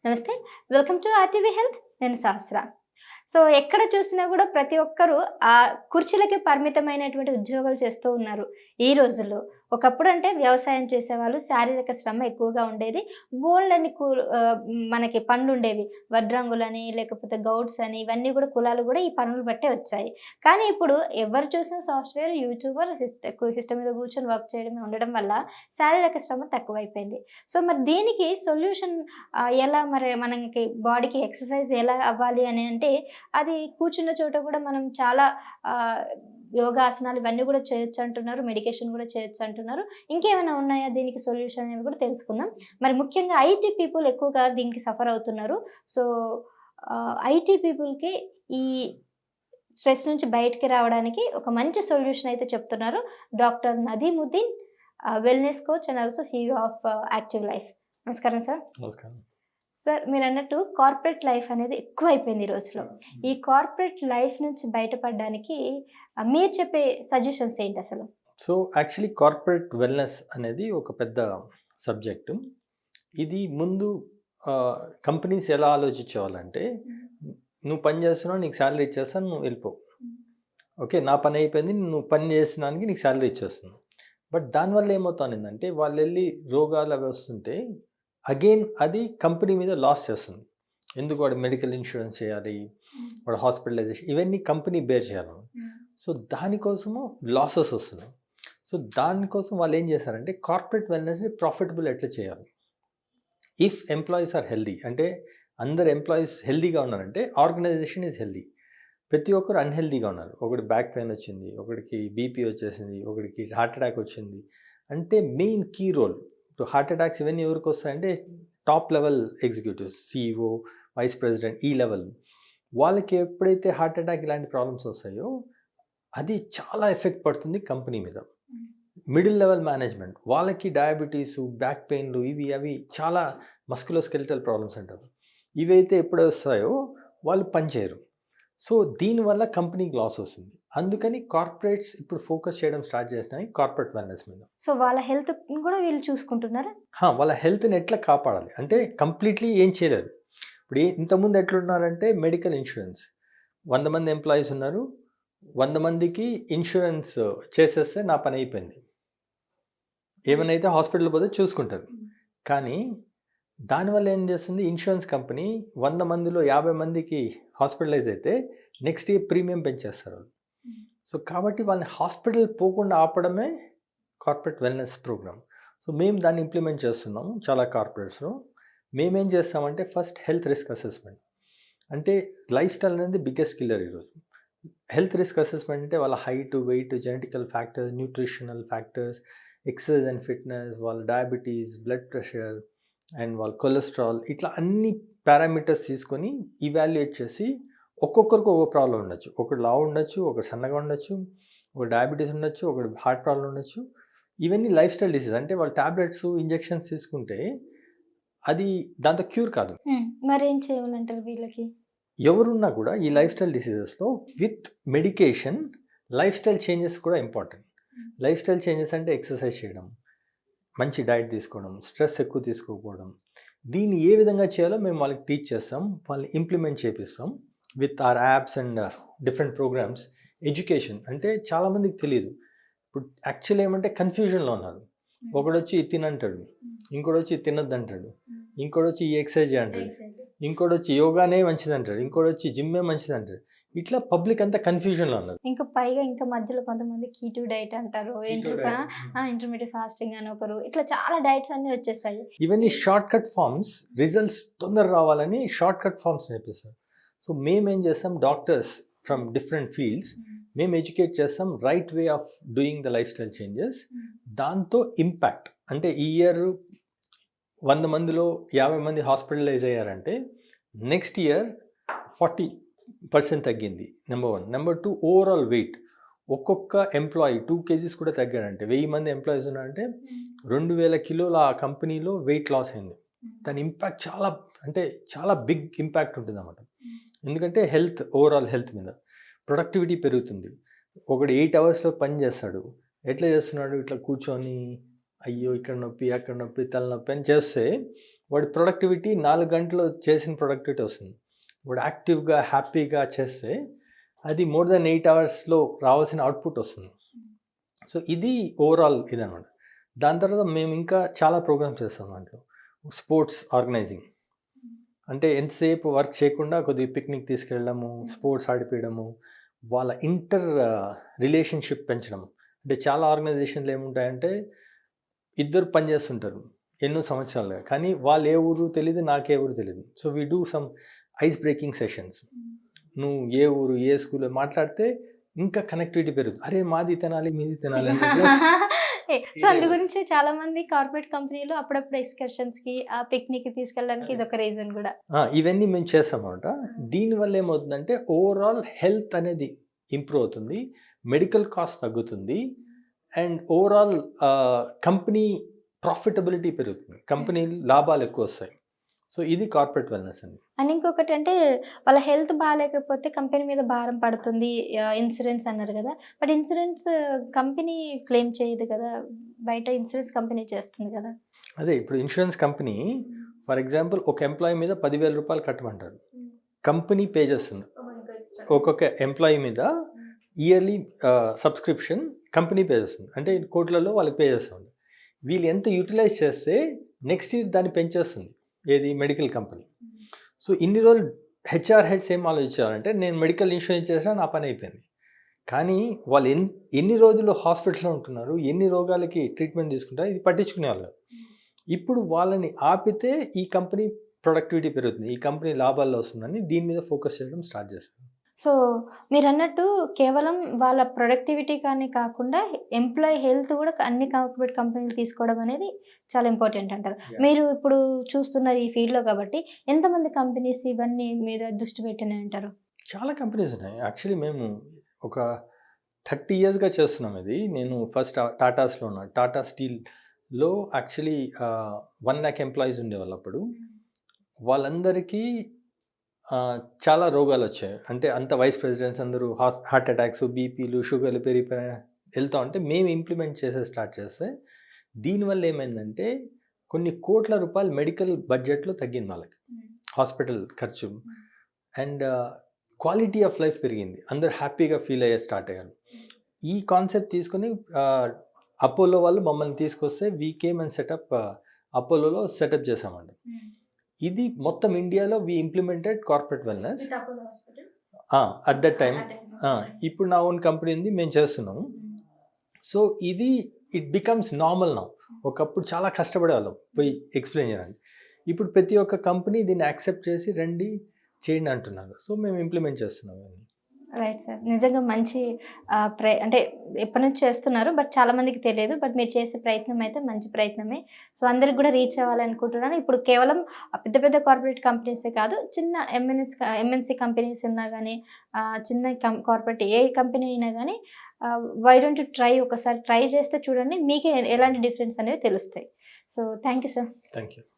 నమస్తే. Welcome to RTV health. నేను సహస్ర. So, ఎక్కడ చూసినా గూడా ప్రతి ఒక్కరు కుర్చీలకే పరిమితమైనటువంటి ఉద్యోగాలు చేస్తూ ఉన్నారు ఈ రోజుల్లో. ఒకప్పుడంటే వ్యవసాయం చేసేవాళ్ళు, శారీరక శ్రమ ఎక్కువగా ఉండేది. బోలెడన్ని మనకి పనులుండేవి. వడ్రంగులని, లేకపోతే గౌడ్స్ అని ఇవన్నీ గూడా కులాలు గూడా ఈ పనులు బట్టే వచ్చాయి. కానీ ఇప్పుడు ఎవరు చూసిన సాఫ్ట్‌వేర్, యూట్యూబర్, సిస్టమ్ మీద కూర్చొని వర్క్ చేయడమే ఉండడం వల్ల శారీరక శ్రమ తక్కువైపోయింది. సో, మరి దీనికి సొల్యూషన్ ఎలా మరి మనకి బాడీకి ఎక్సర్సైజ్ ఎలా అవ్వాలి అని అంటే, అది కూర్చున్న చోట గూడా మనం చాలా ఆహ్, యోగాసనాలు ఇవన్నీ గూడా చేయొచ్చంటున్నారు. మెడికేషన్ గూడా చేయొచ్చంటున్నారు. ఇంకేమైనా ఉన్నాయా దీనికి సొల్యూషన్ అనేవి గూడా తెలుసుకుందాం. మరి ముఖ్యంగా ఐటీ పీపుల్ ఎక్కువగా దీనికి సఫర్ అవుతున్నారు. సో, ఐటీ పీపుల్‌కి ఈ స్ట్రెస్ నుంచి బయటికి రావడానికి ఒక మంచి సొల్యూషన్ అయితే చెప్తున్నారు. Doctor Nadeemuddin, wellness coach and also CEO of Active Life. నమస్కారం సార్. నమస్కారం. సార్, మీరన్నట్టు కార్పొరేట్ లైఫ్ అనేది ఎక్కువైపోయింది ఈ రోజుల్లో. ఈ కార్పొరేట్ లైఫ్ నుంచి బయటపడడానికి మీరు చెప్పే సజెషన్స్ ఏంటసలు? సో, యాక్చువల్లీ కార్పొరేట్ వెల్‌నెస్ అనేది ఒక పెద్ద సబ్జెక్టు. ఇది ముందు కంపెనీస్ ఎలా ఆలోచించేవాళ్ళంటే, నువ్వు పని చేస్తున్నావు, నీకు శాలరీ ఇచ్చేస్తాను, నువ్వు వెళ్ళిపో. ఓకే, నా పని అయిపోయింది, నువ్వు పని చేసినానికి నీకు శాలరీ ఇచ్చేస్తున్నాను. బట్ దానివల్ల ఏమవుతానిందంటే, వాళ్ళు వెళ్ళి రోగాలు అవి వస్తుంటే, అగైన్ అది కంపెనీ మీద లాస్ చేస్తుంది. ఎందుకు వాడు మెడికల్ ఇన్సూరెన్స్ చేయాలి, వాడు హాస్పిటలైజేషన్ ఇవన్నీ కంపెనీ బేర్ చేయాలి. సో దానికోసము లాసెస్ వస్తున్నాయి. సో దానికోసం వాళ్ళు ఏం చేశారంటే కార్పొరేట్ వెల్నెస్ని ప్రాఫిటబుల్ ఎట్లా చేయాలి. ఇఫ్ ఎంప్లాయీస్ ఆర్ హెల్దీ, అంటే అందరు ఎంప్లాయీస్ హెల్దీగా ఉన్నారంటే ఆర్గనైజేషన్ ఈజ్ హెల్దీ. ప్రతి ఒక్కరు అన్హెల్దీగా ఉన్నారు. ఒకటి బ్యాక్ పెయిన్ వచ్చింది, ఒకటికి బీపీ వచ్చేసింది, ఒకటికి హార్ట్ అటాక్ వచ్చింది. అంటే మెయిన్ కీ రోల్ ఇప్పుడు హార్ట్ అటాక్స్ ఇవన్నీ ఎవరికి వస్తాయంటే top level executives, CEO, vice president, ఈ లెవెల్ వాళ్ళకి ఎప్పుడైతే హార్ట్ అటాక్ ఇలాంటి ప్రాబ్లమ్స్ వస్తాయో అది చాలా ఎఫెక్ట్ పడుతుంది కంపెనీ మీద. మిడిల్ లెవెల్ మేనేజ్మెంట్ వాళ్ళకి డయాబెటీసు, బ్యాక్ పెయిన్లు ఇవి అవి చాలా మస్కులోస్కెలిటల్ ప్రాబ్లమ్స్ అంటారు. ఇవైతే ఎప్పుడు వస్తాయో వాళ్ళు పనిచేయరు. సో దీనివల్ల కంపెనీకి లాస్ వస్తుంది. అందుకని కార్పొరేట్స్ ఇప్పుడు ఫోకస్ చేయడం స్టార్ట్ చేసినాయి కార్పొరేట్ వెల్నెస్ మీద. సో వాళ్ళ హెల్త్ కూడా వీళ్ళు చూసుకుంటున్నారా? వాళ్ళ హెల్త్ని ఎట్లా కాపాడాలి అంటే కంప్లీట్లీ ఏం చేయలేరు. ఇప్పుడు ఇంతకుముందు ఎట్లున్నారంటే మెడికల్ ఇన్సూరెన్స్ 100 మంది ఎంప్లాయీస్ ఉన్నారు, 100 మందికి ఇన్సూరెన్స్ చేసేస్తే నా పని అయిపోయింది, ఏమైనా అయితే హాస్పిటల్ పోతే చూసుకుంటారు. కానీ దానివల్ల ఏం చేస్తుంది, ఇన్సూరెన్స్ కంపెనీ 100 మందిలో 50 మందికి హాస్పిటలైజ్ అయితే నెక్స్ట్ ఇయర్ ప్రీమియం పెంచేస్తారు. సో కాబట్టి వాళ్ళని హాస్పిటల్ పోకుండా ఆపడమే కార్పొరేట్ వెల్నెస్ ప్రోగ్రామ్. సో మేము దాన్ని ఇంప్లిమెంట్ చేస్తున్నాము చాలా కార్పొరేట్స్లో. మేమేం చేస్తామంటే ఫస్ట్ హెల్త్ రిస్క్ అసెస్మెంట్. అంటే లైఫ్ స్టైల్ అనేది బిగ్గెస్ట్ కిల్లర్ ఈరోజు. హెల్త్ రిస్క్ అసెస్మెంట్ అంటే వాళ్ళ height, weight, genetical factors, nutritional factors, exercise and fitness, వాళ్ళ డయాబెటీస్, బ్లడ్ ప్రెషర్ అండ్ వాళ్ళ కొలెస్ట్రాల్, ఇట్లా అన్ని పారామీటర్స్ తీసుకొని ఇవాల్యుయేట్ చేసి ఒక్కొక్కరికి ఒక్కొక్క ప్రాబ్లం ఉండొచ్చు. ఒకడు లావు ఉండొచ్చు, ఒకడు సన్నగా ఉండొచ్చు, ఒక డయాబెటీస్ ఉండొచ్చు, ఒకటి హార్ట్ ప్రాబ్లం ఉండొచ్చు. ఇవన్నీ లైఫ్ స్టైల్ డిసీజ్. అంటే వాళ్ళు టాబ్లెట్స్, ఇంజెక్షన్స్ తీసుకుంటే అది దాంతో క్యూర్ కాదు. మరి ఏం చేయాలంటారు వీళ్ళకి? ఎవరున్నా కూడా ఈ లైఫ్ స్టైల్ డిసీజెస్లో with medication life style changes కూడా ఇంపార్టెంట్. లైఫ్ స్టైల్ చేంజెస్ అంటే ఎక్సర్సైజ్ చేయడం, మంచి డైట్ తీసుకోవడం, స్ట్రెస్ ఎక్కువ తీసుకోకపోవడం. దీన్ని ఏ విధంగా చేయాలో మేము వాళ్ళకి టీచ్ చేస్తాం, వాళ్ళని ఇంప్లిమెంట్ చేపిస్తాం with our apps and different programs. Education అంటే చాలామందికి తెలియదు. ఇప్పుడు యాక్చువల్ ఏమంటే కన్ఫ్యూజన్లో ఉన్నారు. ఒకడు వచ్చి ఇది తినంటాడు, ఇంకోటి వచ్చి తినద్దు అంటాడు, ఇంకోటి వచ్చి ఈ ఎక్సర్సైజ్ అంటాడు, ఇంకోటి వచ్చి యోగానే మంచిది అంటాడు, ఇంకోటి వచ్చి జిమ్మే మంచిది అంటాడు. ఇట్లా పబ్లిక్ అంతా కన్ఫ్యూజన్లో ఉన్నారు. ఇంకా పైగా ఇంకా మధ్యలో కొంతమంది కీటో డైట్ అంటారు, ఇంటర్మీడియట్ ఫాస్టింగ్ అని ఒకరు, ఇట్లా చాలా డైట్స్ అన్ని వచ్చేసాయి. ఇవన్నీ షార్ట్ కట్ ఫార్మ్స్, రిజల్ట్స్ తొందర రావాలని షార్ట్ కట్ ఫార్మ్స్ నేర్పిస్తారు. సో మేమేం చేస్తాం, డాక్టర్స్ ఫ్రమ్ డిఫరెంట్ ఫీల్డ్స్ మేము ఎడ్యుకేట్ చేస్తాం right way of doing the life style changes. దాంతో ఇంపాక్ట్ అంటే ఈ ఇయర్ 100 మందిలో 50 మంది హాస్పిటలైజ్ అయ్యారంటే నెక్స్ట్ ఇయర్ 40% తగ్గింది. నెంబర్ 1. నెంబర్ 2, ఓవరాల్ వెయిట్ ఒక్కొక్క ఎంప్లాయీ 2 kgs కూడా తగ్గాడంటే, 1000 మంది ఎంప్లాయీస్ ఉన్నారంటే 2000 కిలోల ఆ కంపెనీలో వెయిట్ లాస్ అయింది. దాని ఇంపాక్ట్ చాలా అంటే చాలా బిగ్ ఇంపాక్ట్ ఉంటుంది అన్నమాట. ఎందుకంటే హెల్త్, ఓవరాల్ హెల్త్ మీద ప్రొడక్టివిటీ పెరుగుతుంది. ఒకడు 8 అవర్స్లో పని చేస్తాడు, ఎట్లా చేస్తున్నాడు, ఇట్లా కూర్చొని అయ్యో ఇక్కడ నొప్పి, అక్కడ నొప్పి, తలనొప్పి అని చేస్తే వాడి ప్రొడక్టివిటీ 4 గంటలు చేసిన ప్రొడక్టివిటీ వస్తుంది. వాడు యాక్టివ్గా హ్యాపీగా చేస్తే అది మోర్ దెన్ 8 అవర్స్లో రావాల్సిన అవుట్పుట్ వస్తుంది. సో ఇది ఓవరాల్ ఇదనమాట. దాని తర్వాత మేము ఇంకా చాలా ప్రోగ్రామ్స్ చేస్తాం దాంట్లో. స్పోర్ట్స్ ఆర్గనైజింగ్ అంటే ఎంతసేపు వర్క్ చేయకుండా కొద్దిగా పిక్నిక్ తీసుకెళ్ళడము, స్పోర్ట్స్ ఆడిపించడము, వాళ్ళ ఇంటర్ రిలేషన్షిప్ పెంచడం. అంటే చాలా ఆర్గనైజేషన్లు ఏముంటాయంటే ఇద్దరు పని చేస్తుంటారు ఎన్నో సంవత్సరాలుగా, కానీ వాళ్ళు ఏ ఊరు తెలియదు, నాకే ఊరు తెలియదు. So we do some ice breaking sessions. నువ్వు ఏ ఊరు ఏ స్కూల్లో మాట్లాడితే ఇంకా కనెక్టివిటీ పెరుగుతుంది. అరే మాది తినాలి మీది తినాలి సో అందు గురించి చాలా మంది కార్పొరేట్ కంపెనీలు అప్పుడప్పుడు ఎక్స్కర్షన్స్ కి ఆ పిక్నిక్ తీసుకెళ్ళడానికి ఇది ఒక రీజన్ కూడా. ఇవన్నీ మేము చేస్తాం అనమాట. దీనివల్ల ఏమవుతుందంటే ఓవరాల్ హెల్త్ అనేది ఇంప్రూవ్ అవుతుంది, మెడికల్ కాస్ట్ తగ్గుతుంది, అండ్ ఓవరాల్ కంపెనీ ప్రాఫిటబిలిటీ పెరుగుతుంది, కంపెనీ లాభాలు ఎక్కువ వస్తాయి. సో ఇది కార్పొరేట్ వెల్నెస్ అండి. అండ్ ఇంకొకటి అంటే వాళ్ళ హెల్త్ బాగాలేకపోతే కంపెనీ మీద భారం పడుతుంది, ఇన్సూరెన్స్ అన్నారు కదా, బట్ ఇన్సూరెన్స్ కంపెనీ క్లెయిమ్ చేయదు కదా, బయట ఇన్సూరెన్స్ కంపెనీ చేస్తుంది కదా. అదే ఇప్పుడు ఇన్సూరెన్స్ కంపెనీ ఫర్ ఎగ్జాంపుల్ ఒక ఎంప్లాయీ మీద 10,000 రూపాయలు కట్టమంటారు, కంపెనీ పే చేస్తుంది. ఒక్కొక్క ఎంప్లాయీ మీద ఇయర్లీ సబ్స్క్రిప్షన్ కంపెనీ పే చేస్తుంది, అంటే కోట్లలో వాళ్ళకి పే చేస్తుంది. వీళ్ళు ఎంత యూటిలైజ్ చేస్తే నెక్స్ట్ ఇయర్ దాన్ని పెంచేస్తుంది, ఏది మెడికల్ కంపెనీ. సో ఇన్ని రోజులు హెచ్ఆర్ హెడ్స్ ఏం ఆలోచించారంటే నేను మెడికల్ ఇన్సూరెన్స్ చేసినా నా పని అయిపోయింది, కానీ వాళ్ళు ఎన్ని రోజులు హాస్పిటల్లో ఉంటున్నారు, ఎన్ని రోగాలకి ట్రీట్మెంట్ తీసుకుంటారు, ఇది పట్టించుకునే వాళ్ళు. ఇప్పుడు వాళ్ళని ఆపితే ఈ కంపెనీ ప్రొడక్టివిటీ పెరుగుతుంది, ఈ కంపెనీ లాభాల్లో వస్తుందని దీని మీద ఫోకస్ చేయడం స్టార్ట్ చేస్తారు. సో మీరు అన్నట్టు కేవలం వాళ్ళ ప్రొడక్టివిటీ కానీ కాకుండా ఎంప్లాయీ హెల్త్ కూడా అన్ని కార్పొరేట్ కంపెనీలు తీసుకోవడం అనేది చాలా ఇంపార్టెంట్ అంటారు. మీరు ఇప్పుడు చూస్తున్నారు ఈ ఫీల్డ్లో కాబట్టి ఎంతమంది కంపెనీస్ ఇవన్నీ మీద దృష్టి పెట్టినాయి అంటారు? చాలా కంపెనీస్ ఉన్నాయి. యాక్చువల్లీ మేము ఒక 30 ఇయర్స్గా చేస్తున్నాం ఇది. నేను ఫస్ట్ టాటాస్లో ఉన్నాను. టాటా స్టీల్లో యాక్చువల్లీ 1 lakh ఎంప్లాయీస్ ఉండేవాళ్ళు అప్పుడు. వాళ్ళందరికీ చాలా రోగాలు వచ్చాయి. అంటే అంత వైస్ ప్రెసిడెంట్స్ అందరూ హార్ట్ అటాక్స్, బీపీలు, షుగర్లు పెరిగిపోయి వెళ్తా ఉంటే మేము ఇంప్లిమెంట్ స్టార్ట్ చేస్తే దీనివల్ల ఏమైందంటే కొన్ని కోట్ల రూపాయలు మెడికల్ బడ్జెట్లో తగ్గింది వాళ్ళకి, హాస్పిటల్ ఖర్చు, అండ్ క్వాలిటీ ఆఫ్ లైఫ్ పెరిగింది, అందరు హ్యాపీగా ఫీల్ అయ్యే స్టార్ట్ అయ్యారు. ఈ కాన్సెప్ట్ తీసుకొని అపోలో వాళ్ళు మమ్మల్ని తీసుకొస్తే వీ కేమ్ అండ్ సెటప్ అపోలోలో సెటప్ చేసామండి. ఇది మొత్తం ఇండియాలో we implemented corporate wellness at that time. ఇప్పుడు నా ఓన్ కంపెనీ ఉంది, మేము చేస్తున్నాము. సో ఇది ఇట్ బికమ్స్ నార్మల్ నౌ. ఒకప్పుడు చాలా కష్టపడేవాళ్ళం పోయి ఎక్స్ప్లెయిన్ చేయడానికి, ఇప్పుడు ప్రతి ఒక్క కంపెనీ దీన్ని యాక్సెప్ట్ చేసి రండి చేయండి అంటున్నారు. సో మేము ఇంప్లిమెంట్ చేస్తున్నాం. రైట్ సార్, నిజంగా మంచి అంటే ఎప్పటి నుంచి చేస్తున్నారు బట్ చాలా మందికి తెలియదు, బట్ మీరు చేసే ప్రయత్నం అయితే మంచి ప్రయత్నమే. సో అందరికి కూడా రీచ్ అవ్వాలనుకుంటున్నాను. ఇప్పుడు కేవలం పెద్ద పెద్ద కార్పొరేట్ కంపెనీసే కాదు, చిన్న ఎంఎన్సీ కంపెనీస్ ఉన్నా కానీ, చిన్న కార్పొరేట్ ఏ కంపెనీ అయినా కానీ వై డోంట్ యు ట్రై, ఒకసారి ట్రై చేస్తే చూడండి మీకే ఎలాంటి డిఫరెన్స్ అనేవి తెలుస్తాయి. So thank you sir. Thank you.